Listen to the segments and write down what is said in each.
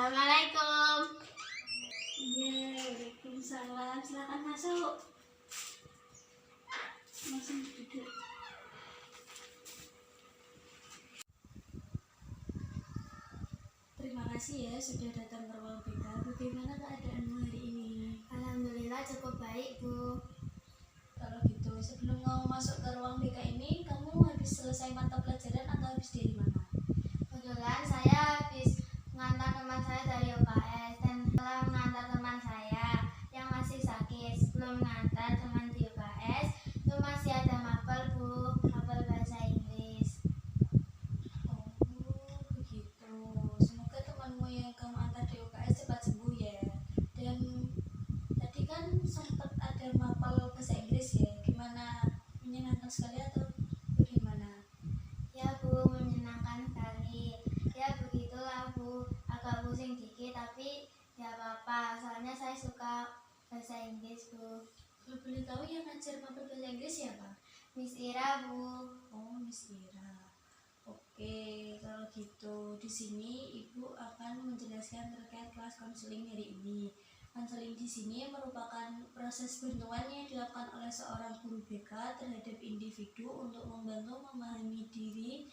Assalamualaikum. Iya, waalaikumsalam. Silakan masuk. Langsung duduk. Terima kasih ya sudah datang ke ruang BK. Bagaimana keadaanmu hari ini? Alhamdulillah cukup baik, Bu. Kalau gitu, sebelum kamu masuk ke ruang BK ini, kamu habis selesai mata pelajaran atau habis dari mana? Kebetulan saya habis mengantar teman saya dari UKS dan setelah mengantar teman saya yang masih sakit. Sebelum mengantar teman di UKS, itu masih ada mapel, Bu. Mapel bahasa Inggris. Oh, begitu. Semoga temanmu yang kamu antar di UKS cepat sembuh ya. Dan tadi kan sempat ada mapel bahasa Inggris ya. Gimana? Menyenangkan sekali atau bagaimana? Ya, Bu, menyenangkan sekali. Ya, begitulah, Bu. Agak pusing dikit, tapi ya apa-apa. Soalnya saya suka bahasa Inggris, Bu. Kalau boleh tahu yang ngajar mapel bahasa Inggris siapa? Miss Ira, Bu. Oh, Miss Ira. Oke, kalau gitu di sini Ibu akan menjelaskan terkait kelas konseling hari ini. Konseling di sini merupakan proses bantuan yang dilakukan oleh seorang guru BK terhadap individu untuk membantu memahami diri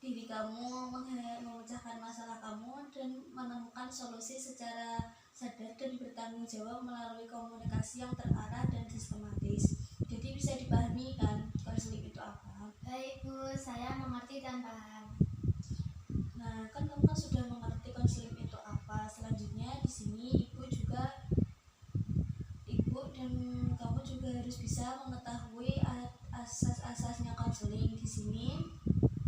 kamu, memecahkan masalah kamu, dan menemukan solusi secara sadar dan bertanggung jawab melalui komunikasi yang terarah dan sistematis. Jadi bisa dipahami kan konseling itu apa? Baik, Bu, saya mengerti dan paham. Nah, kan kamu kan sudah mengerti konseling itu apa. Selanjutnya di sini ibu dan kamu juga harus bisa mengetahui asas-asasnya konseling. Di sini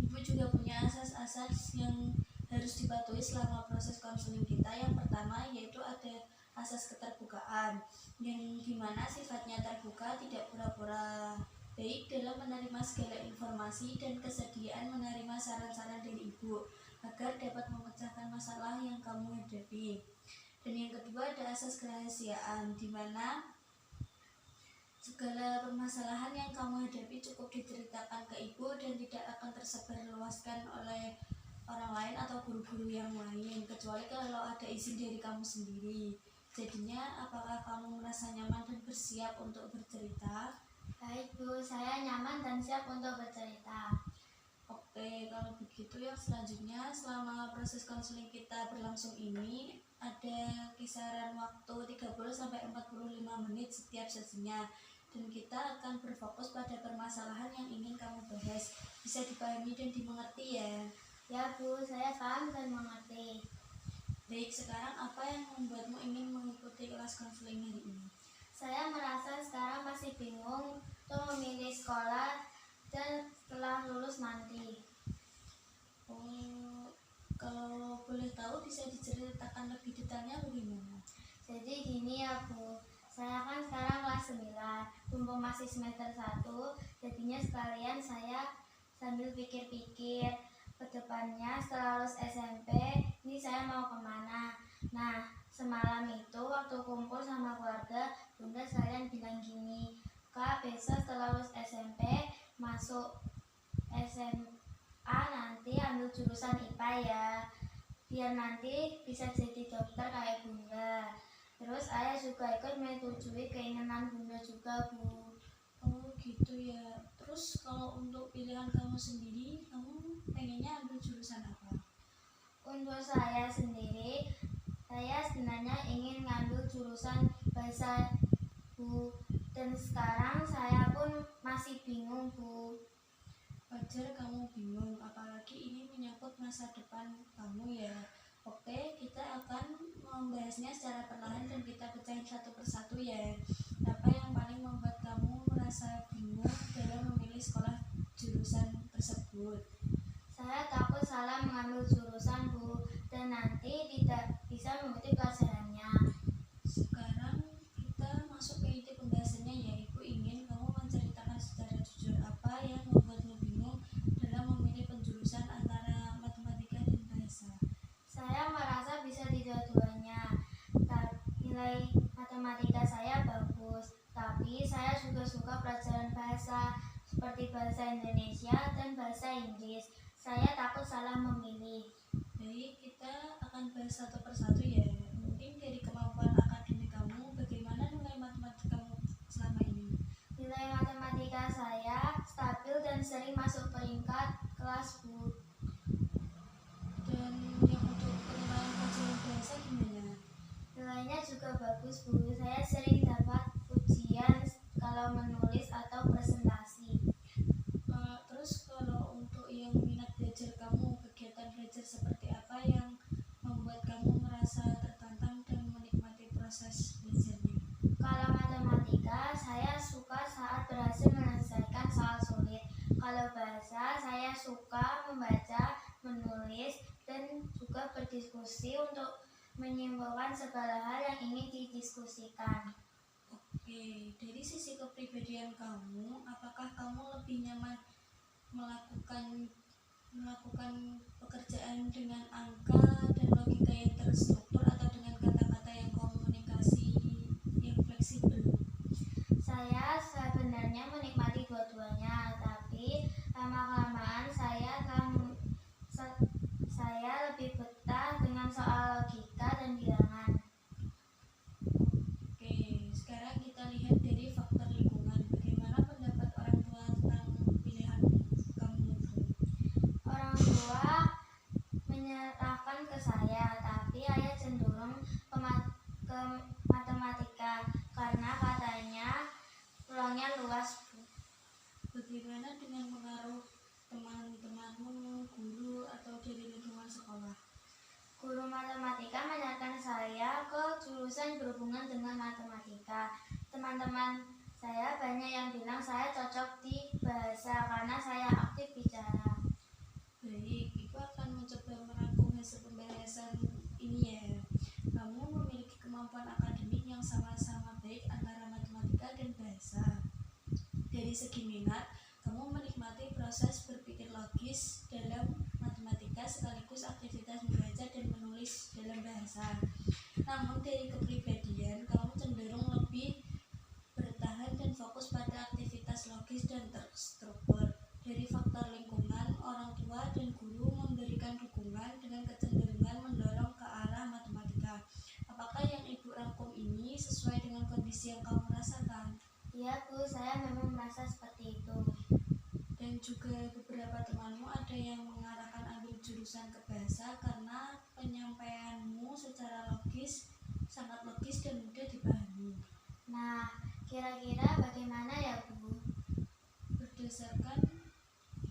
ibu juga punya asas-asas yang harus dipatuhi selama proses konseling kita. Yang pertama yaitu ada asas keterbukaan, yang dimana sifatnya terbuka, tidak pura-pura, baik dalam menerima segala informasi dan kesediaan menerima saran-saran dari ibu agar dapat memecahkan masalah yang kamu hadapi. Dan yang kedua ada asas kerahasiaan, di mana segala permasalahan yang kamu hadapi cukup diceritakan ke ibu dan tidak akan tersebarluaskan oleh orang lain atau guru-guru yang lain, kecuali kalau ada izin dari kamu sendiri. Jadinya apakah kamu merasa nyaman dan bersiap untuk bercerita? Baik, Bu, saya nyaman dan siap untuk bercerita. Oke, kalau begitu yang selanjutnya selama proses konseling kita berlangsung ini ada kisaran waktu 30-45 menit setiap sesinya, dan kita akan berfokus pada permasalahan yang ingin kamu bahas. Bisa dipahami dan dimengerti ya? Ya, Bu, saya paham dan mengerti. Baik, sekarang apa yang membuatmu ingin mengikuti kelas konseling hari ini? Saya merasa sekarang masih bingung untuk memilih sekolah dan setelah lulus nanti. Oh, kalau boleh tahu bisa diceritakan lebih detailnya bagaimana? Jadi gini ya, Bu, saya kan sekarang kelas 9, mumpung masih semester 1, jadinya sekalian saya sambil pikir-pikir ke depannya setelah lulus SMP, ini saya mau kemana. Nah, semalam itu waktu kumpul sama keluarga, Bunda sekalian bilang gini, Kak, besok setelah lulus SMP, masuk SMA nanti ambil jurusan IPA ya, biar nanti bisa jadi dokter kayak Bunda. Terus ayah juga ikut menyetujui keinginan Bunda juga, Bu. Oh gitu ya. Terus kalau untuk pilihan kamu sendiri, kamu pengennya ambil jurusan apa? Untuk saya sendiri, saya sebenarnya ingin ngambil jurusan bahasa, Bu. Dan sekarang saya pun masih bingung, Bu. Wajar kamu bingung, apalagi ini menyangkut masa depan kamu ya. Oke, kita akan membahasnya secara perlahan dan kita pecahin satu persatu ya. Apa yang paling membuat kamu merasa bingung dalam memilih sekolah jurusan tersebut? Saya takut salah mengambil jurusan, Bu, dan nanti tidak bisa mengikuti pelajarannya. Sekarang kita masuk ke inti pembahasannya ya. Ibu ingin kamu menceritakan secara jujur apa yang membuatmu bingung dalam memilih penjurusan antara matematika dan bahasa. Saya merasa bisa di dua-duanya. Nilai matematika saya bagus, tapi saya juga suka pelajaran bahasa seperti bahasa Indonesia dan bahasa Inggris. Saya takut salah memilih. Baik, kita akan akan bahas satu persatu ya. Mungkin dari kemampuan akademik kamu, bagaimana nilai matematika kamu selama ini? Nilai matematika saya stabil dan sering masuk peringkat kelas, Bu. Dan yang untuk penilaian pelajaran bahasa gimana? Nilainya juga bagus, Bu. Saya sering dapat ujian kalau menulis atau presentasi. Terus kalau untuk yang minat belajar kamu, kegiatan belajar seperti apa yang membuat kamu merasa tertantang dan menikmati proses belajarnya? Kalau matematika, saya suka saat berhasil menyelesaikan soal sulit. Kalau bahasa, saya suka membaca, menulis, dan juga berdiskusi untuk menyimpulkan segala hal yang ingin didiskusikan. Oke, dari sisi kepribadian kamu, apakah kamu lebih nyaman melakukan pekerjaan dengan angka dan logika yang terstruktur atau dengan kata-kata yang komunikasi yang fleksibel? Saya sebenarnya menikmati dua-duanya, tapi lama-kelamaan saya lebih betah dengan soal logika dan bilangan. Oke, sekarang kita lihat dari faktor lingkungan. Bagaimana pendapat orang tua tentang pilihan kamu itu? Orang tua menyerahkan ke saya, tapi ayah cenderung ke matematika karena katanya peluangnya luas, Bu. Bagaimana dengan pengaruh teman-temanmu, guru, atau dari lingkungan sekolah? Guru matematika menyarankan saya ke jurusan berhubungan dengan matematika. Teman-teman saya banyak yang bilang saya cocok di bahasa karena saya aktif bicara. Baik, Ibu akan mencoba merangkum hasil pembahasan ini ya. Kamu memiliki kemampuan akademik yang sama-sama baik antara matematika dan bahasa. Dari segi minat, kamu menikmati proses berpikir logis dalam matematika sekaligus aktivitas membaca dan menulis dalam bahasa. Namun dari kepribadian, kamu cenderung lebih bertahan dan fokus pada aktivitas logis dan terstruktur. Dari faktor lingkungan, orang tua dan guru memberikan dukungan dengan kecenderungan mendorong ke arah matematika. Apakah yang Ibu rangkum ini sesuai dengan kondisi yang kamu rasakan? Iya, Bu, saya memang merasa seperti itu. Dan juga beberapa temanmu ada yang mengarahkan ambil jurusan ke bahasa karena penyampaianmu secara logis, sangat logis dan mudah dipahami. Nah, kira-kira bagaimana ya, Bu? Berdasarkan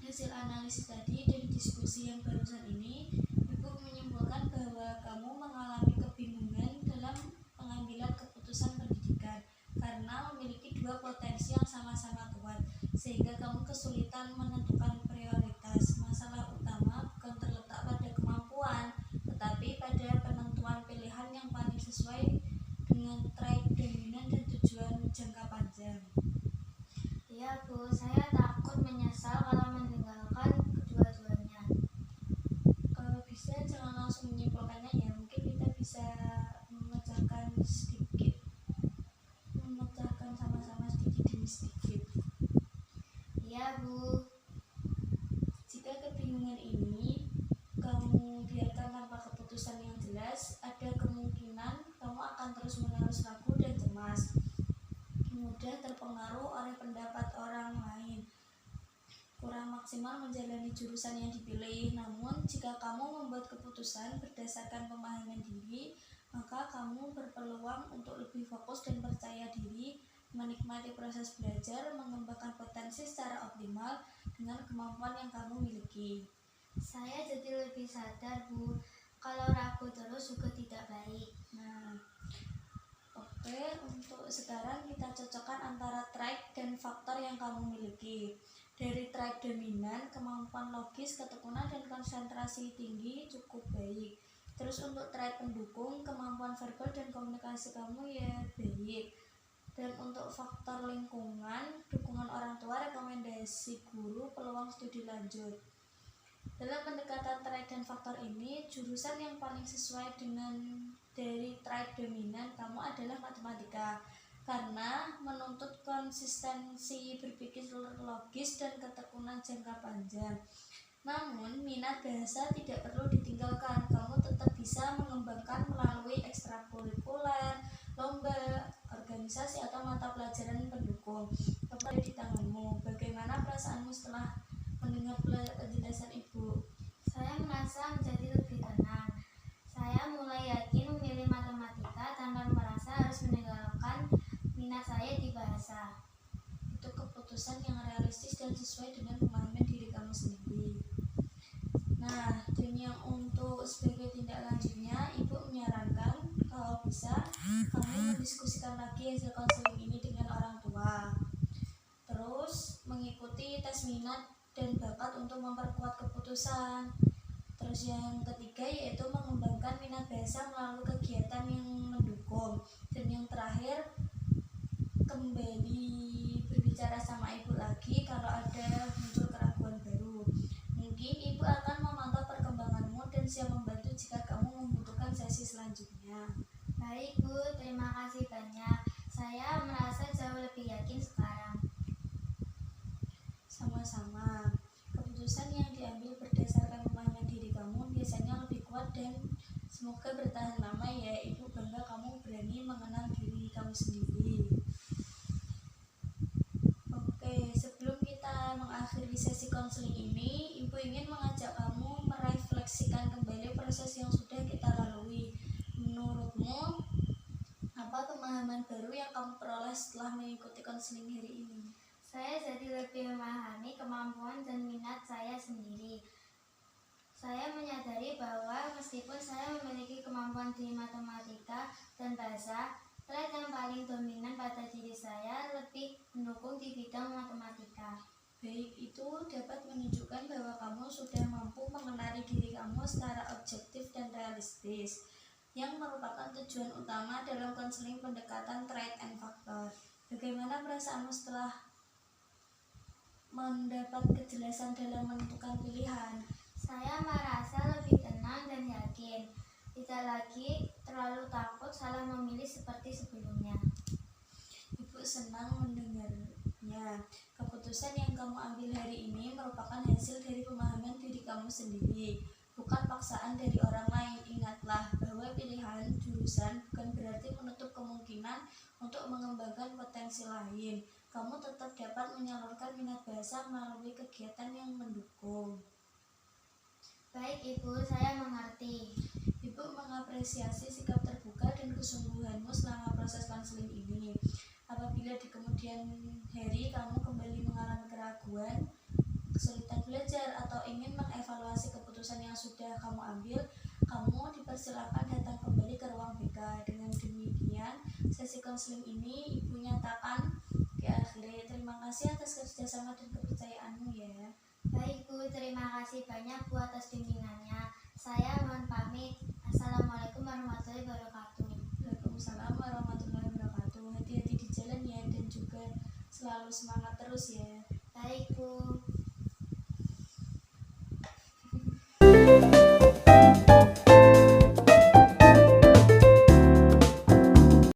hasil analisis tadi dan diskusi yang barusan ini, Ibu menyimpulkan bahwa kamu mengalami kebingungan dalam pengambilan keputusan pendidikan karena memiliki dua potensi yang sama-sama kuat, sehingga kamu kesulitan menentukan prioritas. Masalah utama bukan terletak pada kemampuan, tetapi pada penentuan pilihan yang paling sesuai dengan trait dominan dan tujuan jangka panjang. Iya, Bu, saya takut menyesal kalau meninggalkan kedua-duanya. Kalau bisa jangan langsung menyimpulkannya ya, mungkin kita bisa memecahkan sama-sama sedikit demi sedikit. Iya, Bu. Jika kebingungan ini kamu biarkan tanpa keputusan yang jelas, ada kemungkinan kamu akan terus-menerus ragu dan cemas, mudah terpengaruh oleh pendapat orang lain, kurang maksimal menjalani jurusan yang dipilih. Namun, jika kamu membuat keputusan berdasarkan pemahaman diri, maka kamu berpeluang untuk lebih fokus dan percaya diri, menikmati proses belajar, mengembangkan potensi secara optimal dengan kemampuan yang kamu miliki. Saya jadi lebih sadar, Bu, kalau ragu terus juga tidak baik. Nah, oke, untuk sekarang kita cocokkan antara trait dan faktor yang kamu miliki. Dari trait dominan, kemampuan logis, ketekunan, dan konsentrasi tinggi cukup baik. Terus untuk trait pendukung, kemampuan verbal dan komunikasi kamu ya baik. Dan untuk faktor lingkungan, dukungan orang tua, rekomendasi guru, peluang studi lanjut. Dalam pendekatan trait dan faktor ini, jurusan yang paling sesuai dengan dari trait dominan kamu adalah matematika karena menuntut konsistensi berpikir logis dan ketekunan jangka panjang. Namun, minat bahasa tidak perlu ditinggalkan, kamu tetap bisa mengembangkan melalui ekstrakurikuler, lomba, organisasi atau mata pelajaran pendukung. Kepada di tanganmu, bagaimana perasaanmu setelah mendengar penjelasan Ibu? Saya merasa menjadi lebih tenang. Saya mulai yakin memilih matematika tanpa merasa harus meninggalkan minat saya di bahasa. Itu keputusan yang realistis dan sesuai dengan pemahaman diri kamu sendiri. Nah, dan yang untuk sebagai tindak lanjutnya, Ibu menyarankan kalau bisa kamu mendiskusikan lagi hasil konseling ini dengan orang tua. Terus mengikuti tes minat dan bakat untuk memperkuat keputusan. Terus yang ketiga yaitu mengembangkan minat bahasa melalui kegiatan yang mendukung. Dan yang terakhir, kembali berbicara sama Ibu lagi kalau ada muncul keraguan baru. Mungkin Ibu akan memantau perkembanganmu dan siap membantu jika kamu membutuhkan sesi selanjutnya. Baik Bu, terima kasih banyak. Saya merasa jauh lebih yakin sekarang. Sama-sama. Keputusan yang diambil berdasarkan pemahaman diri kamu biasanya lebih kuat dan semoga bertahan lama ya. Ibu bangga kamu berani mengenal diri kamu sendiri. Oke, sebelum kita mengakhiri sesi konseling ini, Ibu ingin mengajak kamu merefleksikan kembali proses yang sudah kita lalui. Menurutmu, apa pemahaman baru yang kamu peroleh setelah mengikuti konseling hari ini? Saya jadi lebih memahami kemampuan dan minat saya sendiri. Saya menyadari bahwa meskipun saya memiliki kemampuan di matematika dan bahasa, trait yang paling dominan pada diri saya lebih mendukung di bidang matematika. Baik, itu dapat menunjukkan bahwa kamu sudah mampu mengenali diri kamu secara objektif dan realistis, yang merupakan tujuan utama dalam konseling pendekatan trait and factor. Bagaimana perasaanmu setelah mendapat kejelasan dalam menentukan pilihan? Saya merasa lebih tenang dan yakin, tidak lagi terlalu takut salah memilih seperti sebelumnya. Ibu senang mendengarnya. Keputusan yang kamu ambil hari ini merupakan hasil dari pemahaman diri kamu sendiri, bukan paksaan dari orang lain. Ingatlah bahwa pilihan jurusan bukan berarti menutup kemungkinan untuk mengembangkan potensi lain. Kamu tetap dapat menyalurkan minat bahasa melalui kegiatan yang mendukung. Baik Ibu, saya mengerti. Ibu mengapresiasi sikap terbuka dan kesungguhanmu selama proses konseling ini. Apabila di kemudian hari kamu kembali mengalami keraguan, kesulitan belajar, atau ingin mengevaluasi keputusan yang sudah kamu ambil, kamu dipersilakan datang kembali ke ruang BK. Dengan demikian, sesi konseling ini Ibu nyatakan diakhiri. Terima kasih atas kerjasama dan kepercayaanmu ya. Baik Bu, terima kasih banyak Bu atas bimbingannya. Saya mohon pamit. Assalamualaikum warahmatullahi wabarakatuh. Waalaikumsalam warahmatullahi wabarakatuh. Hati-hati di jalan ya, dan juga selalu semangat terus ya. Baik Bu.